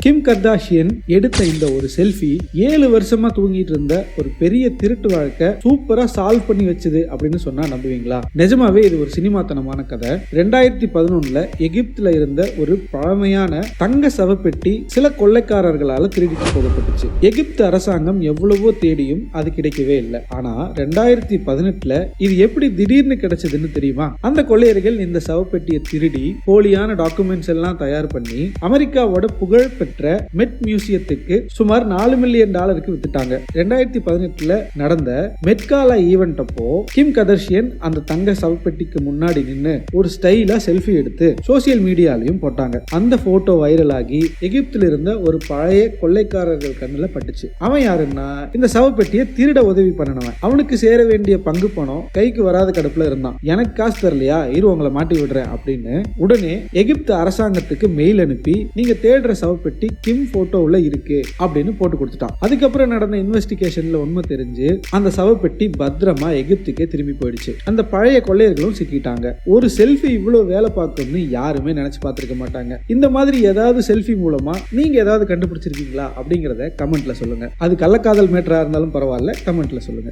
Kim Kardashian எடுத்த இந்த ஒரு செல்ஃபி 7 வருஷமா தூங்கிட்டு இருந்த ஒரு பெரிய திருட்டு வழக்கை சூப்பரா சால்வ் பண்ணி வச்சது அப்படின்னு சொன்னா நம்புவீங்களா? நிஜமாவே இது ஒரு சினிமாத்தனமான கதை. 2011 எகிப்துல இருந்த ஒரு பழமையான தங்க சவப்பெட்டி சில கொள்ளைக்காரர்களால திருடிட்டு போகப்பட்டுச்சு. எகிப்து அரசாங்கம் எவ்வளவோ தேடியும் அது கிடைக்கவே இல்லை. ஆனா 2018 இது எப்படி திடீர்னு கிடைச்சதுன்னு தெரியுமா? அந்த கொள்ளையர்கள் இந்த சவப்பெட்டியை திருடி போலியான டாக்குமெண்ட்ஸ் எல்லாம் தயார் பண்ணி அமெரிக்காவோட புகழ் மெட் மியூசியத்துக்கு சுமார் $4 மில்லியன் வித்துட்டாங்க. 2018 நடந்த மெட்காலா ஈவென்ட் அப்போ கிம் கர்தாஷியன் அந்த தங்க சவப்பெட்டிக்கு முன்னாடி நின்னு ஒரு ஸ்டைலா செல்ஃபி எடுத்து சோசியல் மீடியாலையும் போட்டாங்க. அந்த போட்டோ வைரல் ஆகி எகிப்துல இருந்த ஒரு பழைய கொள்ளைக்காரர்கள் கண்ணுல பட்டுச்சு. அவன் யாருன்னா இந்த சவப்பெட்டியை திருட உதவி பண்ணனவன். அவனுக்கு சேர வேண்டிய பங்கு பணம் கைக்கு வராத கடுப்புல இருந்தான். எனக்கு காசு தரலையா, இரு உங்களை மாட்டி விடுறேன் அப்படின்னு உடனே எகிப்து அரசாங்கத்துக்கு மெயில் அனுப்பி நீங்க தேடுற சவப்பெட்டி கிம் போட்டோவுல இருக்கு அப்படின்னு போட்டு கொடுத்துட்டான். அதுக்கப்புறம் நடந்த இன்வெஸ்டிகேஷன்ல உண்மை தெரிஞ்சு அந்த சவப்பெட்டி பத்திரமா எகிப்துக்கே திரும்பி போயிடுச்சு. அந்த பழைய கொள்ளையர்களும் சிக்கிட்டாங்க. ஒரு செல்ஃபி இவ்வளவு வேலை பார்க்கும்னு யாருமே நினைச்சு பார்த்திருக்க மாட்டாங்க. இந்த மாதிரி ஏதாவது செல்ஃபி மூலமா நீங்க ஏதாவது கண்டுபிடிச்சிருக்கீங்களா அப்படிங்கறத கமெண்ட்ல சொல்லுங்க. அது கள்ளக்காதல் மேட்டரா இருந்தாலும் பரவாயில்ல, கமெண்ட்ல சொல்லுங்க.